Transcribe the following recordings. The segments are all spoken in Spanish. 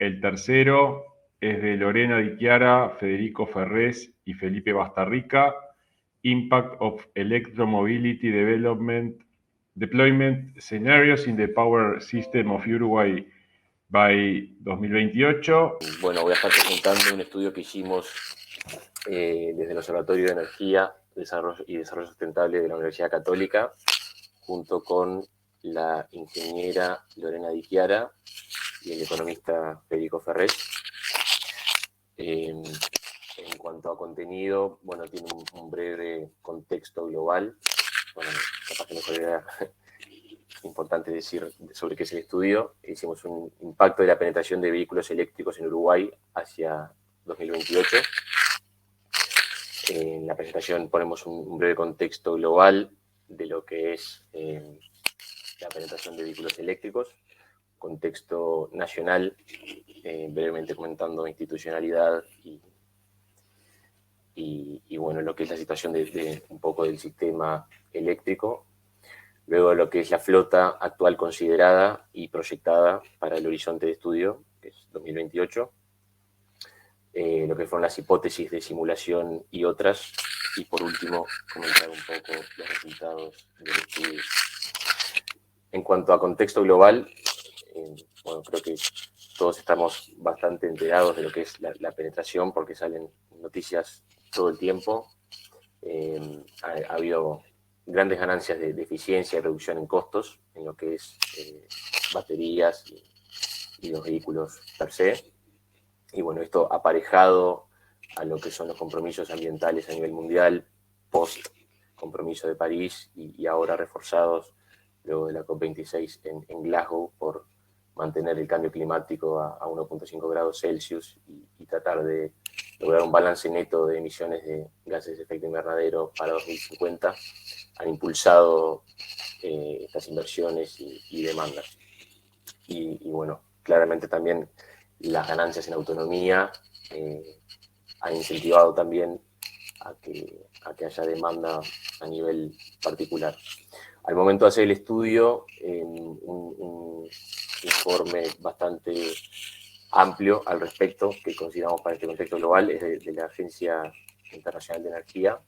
El tercero es de Lorena Di Chiara, Federico Ferrés y Felipe Bastarrica, Impact of Electromobility Deployment Scenarios in the Power System of Uruguay by 2028. Bueno, voy a estar presentando un estudio que hicimos desde el Observatorio de Energía y Desarrollo Sustentable de la Universidad Católica, junto con la ingeniera Lorena Di Chiara y el economista Federico Ferrés. En cuanto a contenido, bueno, tiene un breve contexto global. Bueno, capaz que mejor era importante decir sobre qué es el estudio. Hicimos un impacto de la penetración de vehículos eléctricos en Uruguay hacia 2028. En la presentación ponemos un breve contexto global de lo que es la penetración de vehículos eléctricos, contexto nacional, brevemente comentando institucionalidad y bueno, lo que es la situación de un poco del sistema eléctrico. Luego lo que es la flota actual considerada y proyectada para el horizonte de estudio, que es 2028. Lo que fueron las hipótesis de simulación y otras. Y por último, comentar un poco los resultados del estudio. En cuanto a contexto global, bueno, creo que todos estamos bastante enterados de lo que es la penetración, porque salen noticias todo el tiempo. Ha habido grandes ganancias de eficiencia y reducción en costos en lo que es baterías y los vehículos per se. Y bueno, esto aparejado a lo que son los compromisos ambientales a nivel mundial, post compromiso de París y ahora reforzados luego de la COP26 en Glasgow por mantener el cambio climático a 1.5 grados Celsius y tratar de lograr un balance neto de emisiones de gases de efecto invernadero para 2050, han impulsado estas inversiones y demandas. Y bueno, claramente también las ganancias en autonomía han incentivado también a que haya demanda a nivel particular. Al momento de hacer el estudio, un informe bastante amplio al respecto, que consideramos para este contexto global, es de la Agencia Internacional de Energía.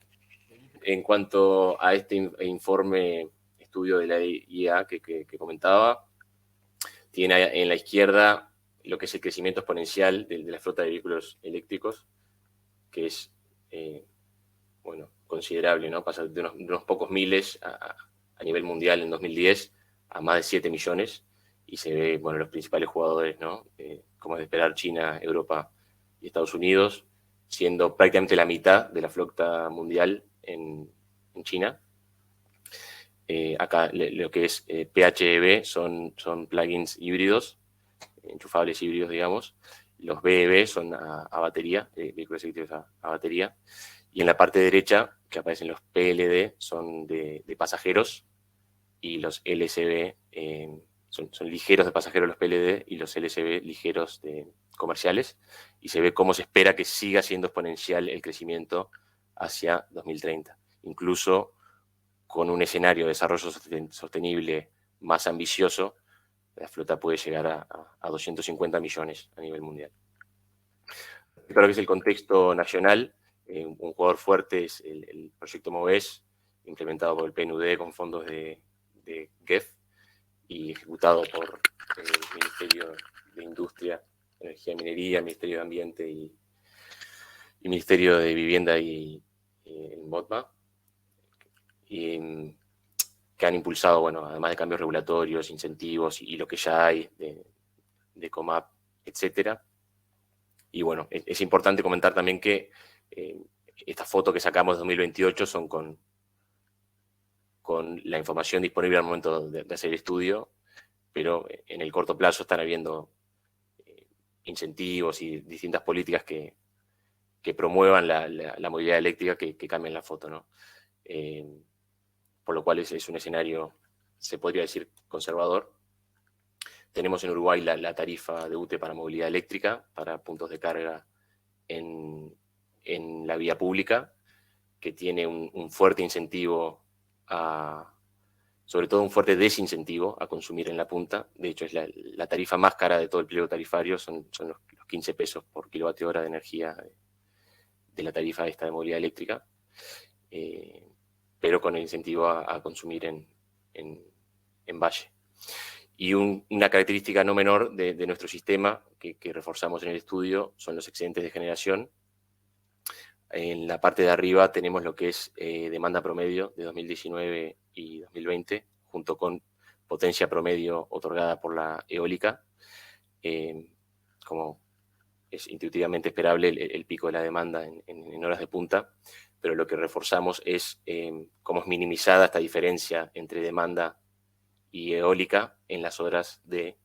En cuanto a este informe, estudio de la IEA que comentaba, tiene en la izquierda lo que es el crecimiento exponencial de la flota de vehículos eléctricos, que es, bueno, considerable, ¿no? Pasa de unos pocos miles a nivel mundial en 2010 a más de 7 millones, y se ve, bueno, los principales jugadores, ¿no? Como es de esperar, China, Europa y Estados Unidos, siendo prácticamente la mitad de la flota mundial en China. Acá lo que es PHEV son plugins híbridos, enchufables híbridos, digamos. Los BEV son a batería, vehículos eléctricos a batería. Y en la parte derecha, que aparecen los PLD, son de pasajeros, y los LCB son ligeros de pasajeros los PLD, y los LCB ligeros de comerciales. Y se ve cómo se espera que siga siendo exponencial el crecimiento hacia 2030. Incluso con un escenario de desarrollo sostenible más ambicioso, la flota puede llegar a 250 millones a nivel mundial. Pero que es el contexto nacional, un jugador fuerte es el proyecto MOVES, implementado por el PNUD con fondos de GEF y ejecutado por el Ministerio de Industria, Energía y Minería, el Ministerio de Ambiente y Ministerio de Vivienda y el MOTMA. Y que han impulsado, bueno, además de cambios regulatorios, incentivos y lo que ya hay de COMAP, etcétera. Y bueno, es importante comentar también que estas fotos que sacamos de 2028 son con la información disponible al momento de hacer el estudio, pero en el corto plazo están habiendo incentivos y distintas políticas que promuevan la movilidad eléctrica que cambien la foto, ¿no? Por lo cual es un escenario, se podría decir, conservador. Tenemos en Uruguay la tarifa de UTE para movilidad eléctrica, para puntos de carga en la vía pública, que tiene un fuerte incentivo a sobre todo un fuerte desincentivo a consumir en la punta. De hecho, es la tarifa más cara de todo el pliego tarifario, son los 15 pesos por kilovatio hora de energía de la tarifa esta de movilidad eléctrica, pero con el incentivo a consumir en valle. Y una característica no menor de nuestro sistema que reforzamos en el estudio son los excedentes de generación. En la parte de arriba tenemos lo que es demanda promedio de 2019 y 2020, junto con potencia promedio otorgada por la eólica. Como es intuitivamente esperable, el pico de la demanda en horas de punta, pero lo que reforzamos es cómo es minimizada esta diferencia entre demanda y eólica en las horas de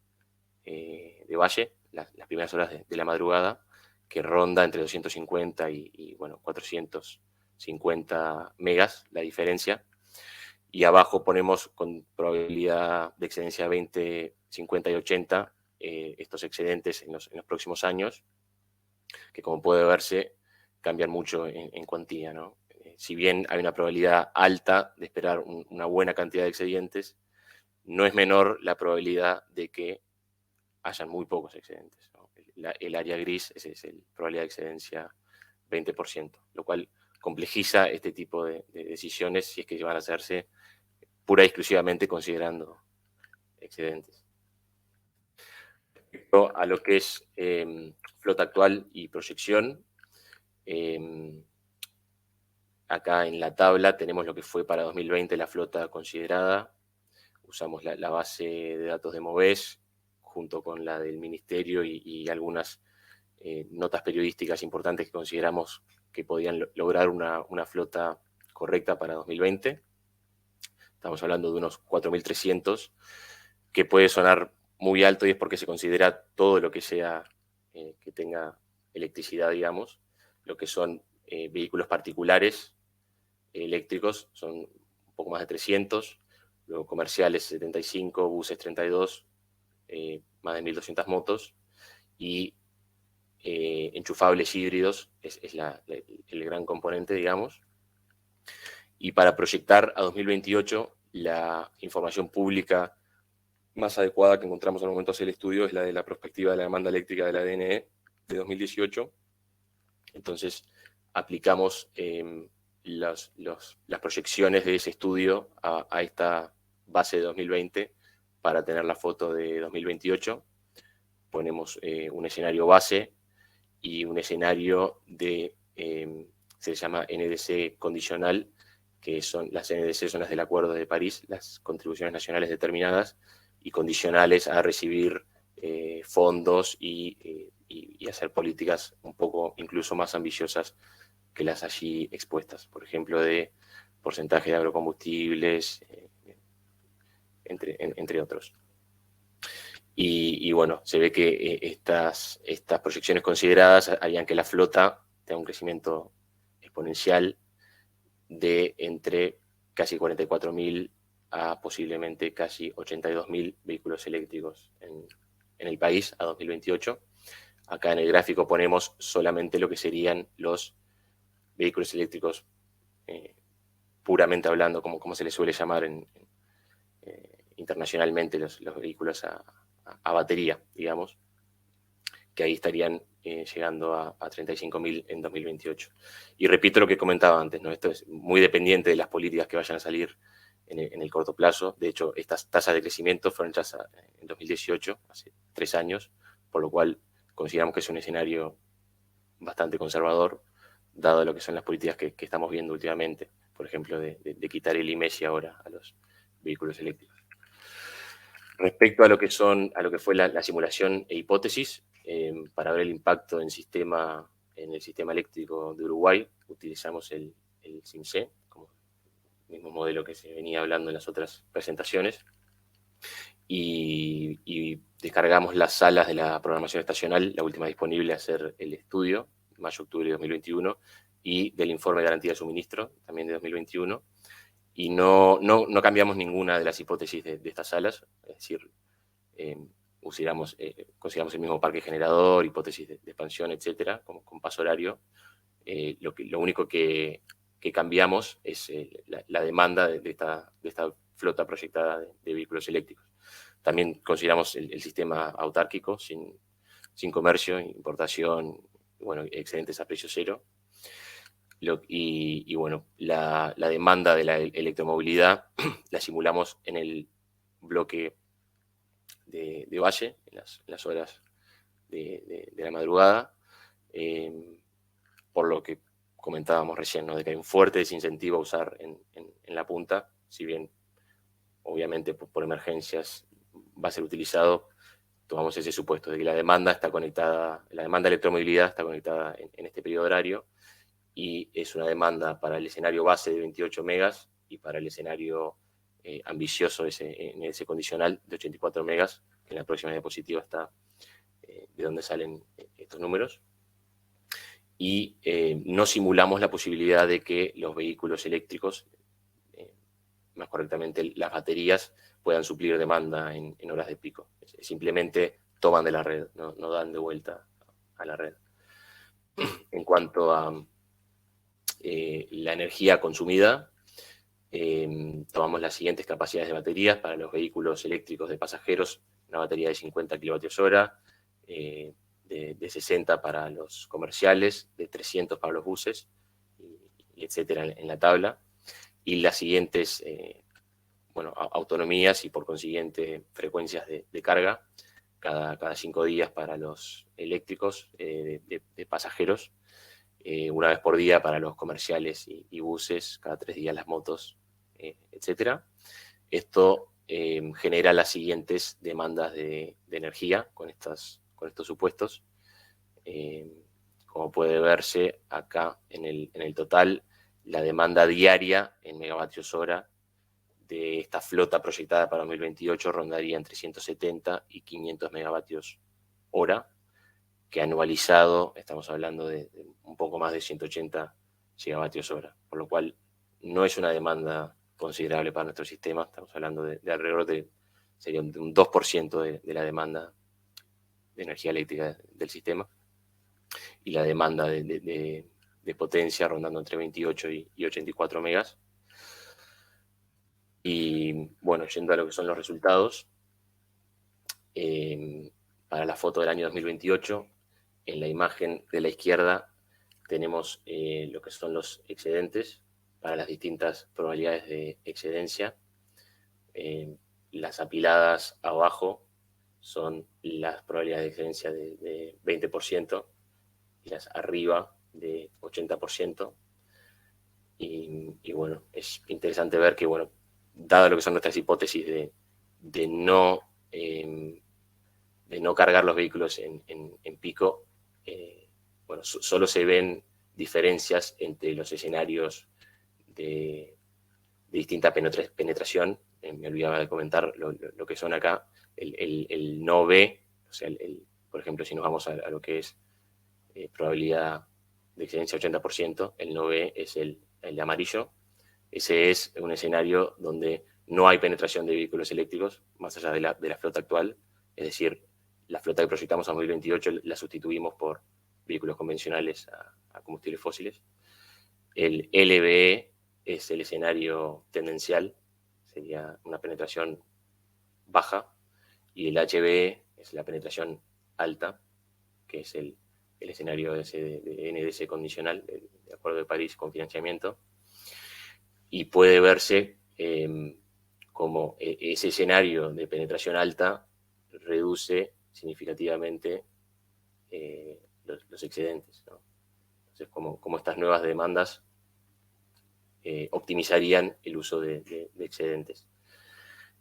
valle, las primeras horas de la madrugada, que ronda entre 250 y bueno, 450 megas la diferencia. Y abajo ponemos con probabilidad de excedencia 20, 50 y 80 estos excedentes en los próximos años, que como puede verse cambian mucho en cuantía, ¿no? Si bien hay una probabilidad alta de esperar una buena cantidad de excedentes, no es menor la probabilidad de que hayan muy pocos excedentes, ¿no? El área gris es la probabilidad de excedencia 20%, lo cual complejiza este tipo de decisiones si es que van a hacerse pura y exclusivamente considerando excedentes. Respecto a lo que es flota actual y proyección, acá en la tabla tenemos lo que fue para 2020 la flota considerada. Usamos la base de datos de MOVES junto con la del Ministerio y algunas notas periodísticas importantes que consideramos que podían lograr una flota correcta para 2020. Estamos hablando de unos 4.300, que puede sonar muy alto y es porque se considera todo lo que sea que tenga electricidad, digamos. Lo que son vehículos particulares eléctricos son un poco más de 300, luego comerciales 75, buses 32, más de 1.200 motos, y enchufables híbridos es el gran componente, digamos. Y para proyectar a 2028, la información pública más adecuada que encontramos al momento de hacer el estudio es la de la prospectiva de la demanda eléctrica de la DNE de 2018. Entonces, aplicamos las proyecciones de ese estudio a esta base de 2020 para tener la foto de 2028. Ponemos un escenario base y un escenario se llama NDC condicional, que son las NDC son las del Acuerdo de París, las contribuciones nacionales determinadas y condicionales a recibir fondos y hacer políticas un poco incluso más ambiciosas que las allí expuestas, por ejemplo, de porcentaje de agrocombustibles, entre otros. Y bueno, se ve que estas proyecciones consideradas harían que la flota tenga un crecimiento exponencial de entre casi 44.000 a posiblemente casi 82.000 vehículos eléctricos en el país a 2028. Acá en el gráfico ponemos solamente lo que serían los vehículos eléctricos puramente hablando, como se les suele llamar internacionalmente, los vehículos a batería, digamos, que ahí estarían llegando a 35.000 en 2028. Y repito lo que comentaba antes, ¿no? Esto es muy dependiente de las políticas que vayan a salir en el corto plazo. De hecho, estas tasas de crecimiento fueron hechas en 2018, hace 3 años, por lo cual consideramos que es un escenario bastante conservador, dado lo que son las políticas que estamos viendo últimamente, por ejemplo, de quitar el IMESI ahora a los vehículos eléctricos. Respecto a lo que fue la simulación e hipótesis, para ver el impacto en el sistema eléctrico de Uruguay, utilizamos el CIMSE, como el mismo modelo que se venía hablando en las otras presentaciones, y descargamos las salas de la programación estacional, la última disponible a hacer el estudio, mayo-octubre de 2021, y del informe de garantía de suministro, también de 2021, y no cambiamos ninguna de las hipótesis de estas salas, es decir, consideramos el mismo parque generador, hipótesis de expansión, etcétera, con paso horario. Lo único que cambiamos es la demanda de esta flota proyectada de vehículos eléctricos. También consideramos el sistema autárquico, sin comercio, importación, bueno, excedentes a precio cero. Y bueno, la demanda de la electromovilidad la simulamos en el bloque de Valle, en las horas de la madrugada, por lo que comentábamos recién, ¿no? De que hay un fuerte desincentivo a usar en la punta, si bien obviamente por emergencias va a ser utilizado. Tomamos ese supuesto de que la demanda está conectada, la demanda de electromovilidad está conectada en este periodo horario, y es una demanda para el escenario base de 28 megas y para el escenario ambicioso en ese condicional de 84 megas, que en la próxima diapositiva está de dónde salen estos números. Y no simulamos la posibilidad de que los vehículos eléctricos, más correctamente las baterías, puedan suplir demanda en horas de pico. Simplemente toman de la red, no dan de vuelta a la red. En cuanto a la energía consumida, tomamos las siguientes capacidades de baterías para los vehículos eléctricos de pasajeros: una batería de 50 kWh, de 60 para los comerciales, de 300 para los buses, y etcétera, en la tabla. Y las siguientes bueno, autonomías y por consiguiente frecuencias de carga cada 5 días para los eléctricos de pasajeros, una vez por día para los comerciales y buses, cada 3 días las motos, etcétera. Esto genera las siguientes demandas de energía con estos supuestos. Como puede verse acá en el total, la demanda diaria en megavatios hora de esta flota proyectada para 2028 rondaría entre 170 y 500 megavatios hora, que anualizado estamos hablando de un poco más de 180 gigavatios hora, por lo cual no es una demanda considerable para nuestro sistema. Estamos hablando de alrededor sería un 2% de la demanda de energía eléctrica del sistema, y la demanda de potencia rondando entre 28 y 84 megas. Y bueno, yendo a lo que son los resultados, para la foto del año 2028, en la imagen de la izquierda tenemos lo que son los excedentes para las distintas probabilidades de excedencia. Las apiladas abajo son las probabilidades de excedencia de 20%, y las arriba de 80%. Y bueno, es interesante ver que, bueno, dado lo que son nuestras hipótesis de no cargar los vehículos en pico, bueno, solo se ven diferencias entre los escenarios de distinta penetración. Me olvidaba de comentar lo que son acá, el no B, o sea, por ejemplo, si nos vamos a lo que es probabilidad de excedencia 80%, el no B es el de amarillo. Ese es un escenario donde no hay penetración de vehículos eléctricos, más allá de la flota actual, es decir, la flota que proyectamos a 2028 la sustituimos por vehículos convencionales a combustibles fósiles. El LBE es el escenario tendencial, sería una penetración baja, y el HBE es la penetración alta, que es el escenario de NDC condicional, de Acuerdo de París con financiamiento. Y puede verse como ese escenario de penetración alta reduce significativamente los excedentes, ¿no? Entonces, como estas nuevas demandas optimizarían el uso de excedentes.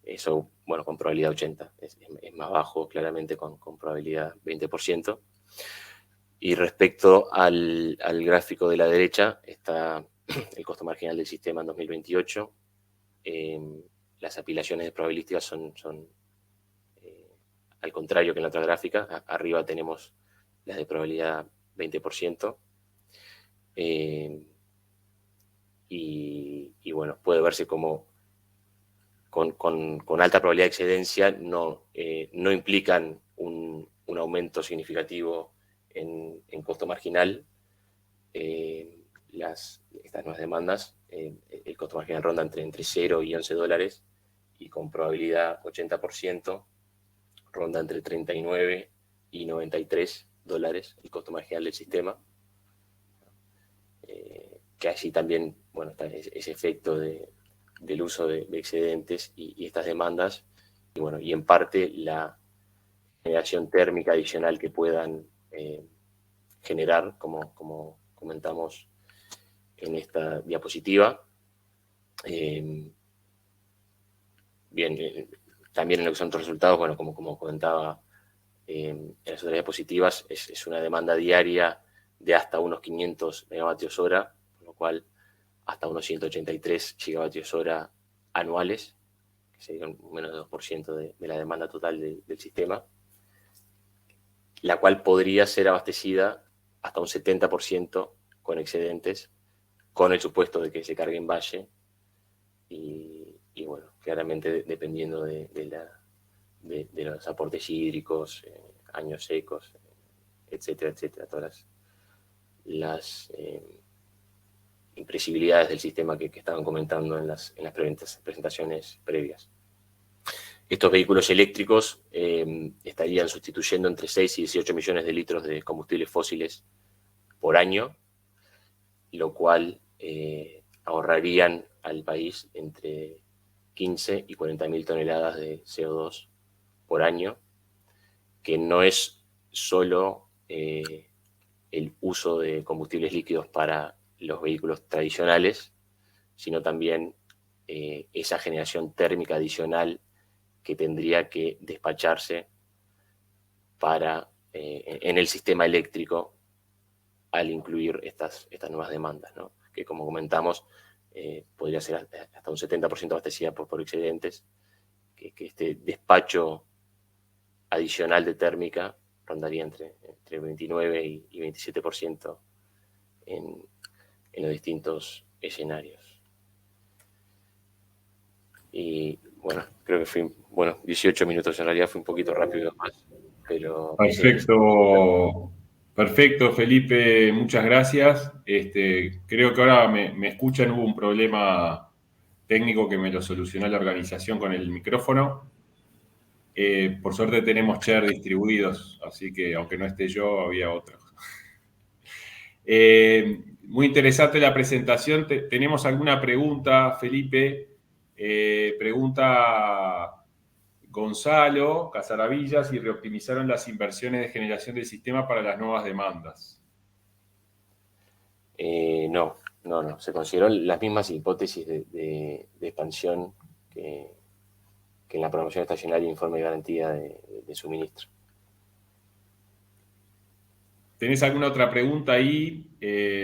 Eso, bueno, con probabilidad 80, es más bajo claramente con probabilidad 20%. Y respecto al gráfico de la derecha está el costo marginal del sistema en 2028. Las apilaciones probabilísticas son al contrario que en la otra gráfica. Arriba tenemos las de probabilidad 20%. Y bueno, puede verse como con alta probabilidad de excedencia no implican un aumento significativo en costo marginal. Estas nuevas demandas, el costo marginal ronda entre $0 y $11, y con probabilidad 80%, ronda entre 39 y 93 dólares el costo marginal del sistema. Que allí también, bueno, está ese efecto del uso de excedentes y estas demandas, y bueno, y en parte la generación térmica adicional que puedan generar, como comentamos en esta diapositiva. Bien, también en lo que son otros resultados, bueno, como comentaba en las otras diapositivas, es una demanda diaria de hasta unos 500 megavatios hora, con lo cual hasta unos 183 gigavatios hora anuales, que sería menos de 2% de la demanda total del sistema, la cual podría ser abastecida hasta un 70% con excedentes, con el supuesto de que se cargue en valle, y bueno, claramente dependiendo de los aportes hídricos, años secos, etcétera, etcétera, todas las impresibilidades del sistema que estaban comentando en las presentaciones previas. Estos vehículos eléctricos estarían sustituyendo entre 6 y 18 millones de litros de combustibles fósiles por año, lo cual ahorrarían al país entre 15 y 40.000 toneladas de CO2 por año, que no es solo el uso de combustibles líquidos para los vehículos tradicionales, sino también esa generación térmica adicional que tendría que despacharse en el sistema eléctrico al incluir estas nuevas demandas, ¿no? Que, como comentamos, podría ser hasta un 70% abastecida por excedentes, que este despacho adicional de térmica rondaría entre 29 y 27% en los distintos escenarios. Y bueno, creo que fui, 18 minutos en realidad, fue un poquito rápido más, pero... Perfecto, perfecto, Felipe, muchas gracias. Creo que ahora me escuchan, hubo un problema técnico que me lo solucionó la organización con el micrófono. Por suerte tenemos share distribuidos, así que aunque no esté yo, había otros. Muy interesante la presentación. ¿Tenemos alguna pregunta, Felipe? Pregunta Gonzalo Casaravilla si reoptimizaron las inversiones de generación del sistema para las nuevas demandas. No. Se consideraron las mismas hipótesis de expansión que en la programación estacionaria e informe de garantía de suministro. ¿Tenés alguna otra pregunta ahí?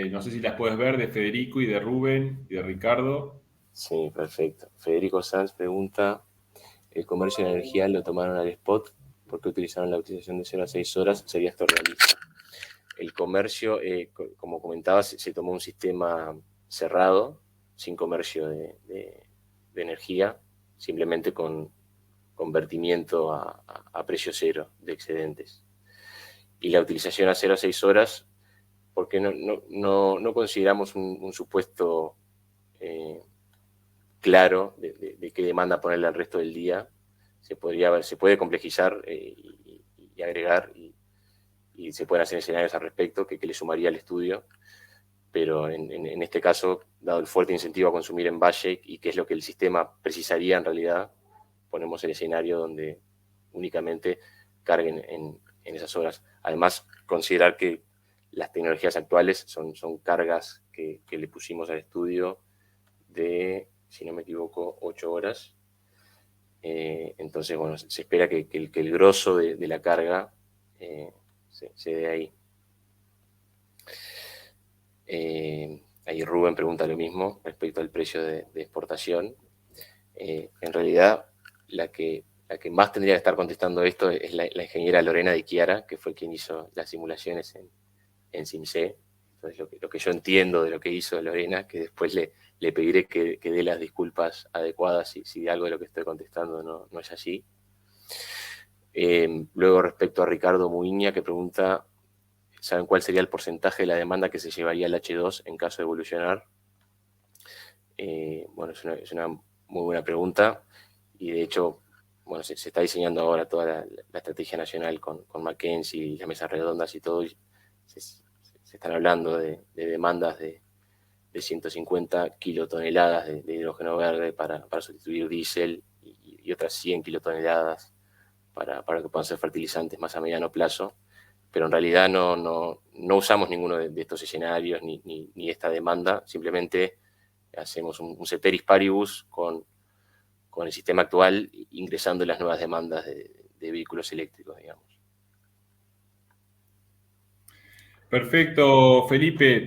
No sé si las puedes ver, de Federico y de Rubén y de Ricardo. Sí, perfecto. Federico Sanz pregunta: ¿el comercio de energía lo tomaron al spot? ¿Por qué utilizaron la utilización de 0 a 6 horas? ¿Sería esto realista? El comercio, como comentaba, se tomó un sistema cerrado, sin comercio de energía, simplemente con convertimiento a precio cero de excedentes. Y la utilización a 0 a 6 horas, porque no consideramos un supuesto claro de qué demanda ponerle al resto del día. Se puede complejizar y agregar, y se pueden hacer escenarios al respecto que le sumaría al estudio, pero en este caso, dado el fuerte incentivo a consumir en valle y que es lo que el sistema precisaría en realidad, ponemos el escenario donde únicamente carguen en esas horas. Además, considerar que las tecnologías actuales son cargas que le pusimos al estudio de, si no me equivoco, 8 horas. Entonces, bueno, se espera que el grosso de la carga se dé ahí. Ahí Rubén pregunta lo mismo respecto al precio de exportación. En realidad, la que más tendría que estar contestando esto es la ingeniera Lorena de Chiara, que fue quien hizo las simulaciones en CIMSE. Entonces, lo que yo entiendo de lo que hizo Lorena, que después le pediré que dé las disculpas adecuadas si algo de lo que estoy contestando no es así. Luego, respecto a Ricardo Muiña, que pregunta: ¿saben cuál sería el porcentaje de la demanda que se llevaría el H2 en caso de evolucionar? Bueno, es una muy buena pregunta. y de hecho, bueno, se está diseñando ahora toda la estrategia nacional con McKinsey y las mesas redondas y todo, y se están hablando de demandas de 150 kilotoneladas de hidrógeno verde para sustituir diésel y otras 100 kilotoneladas para que puedan ser fertilizantes más a mediano plazo, pero en realidad no usamos ninguno de estos escenarios ni esta demanda, simplemente hacemos un ceteris paribus con el sistema actual, ingresando las nuevas demandas de vehículos eléctricos, digamos. Perfecto, Felipe.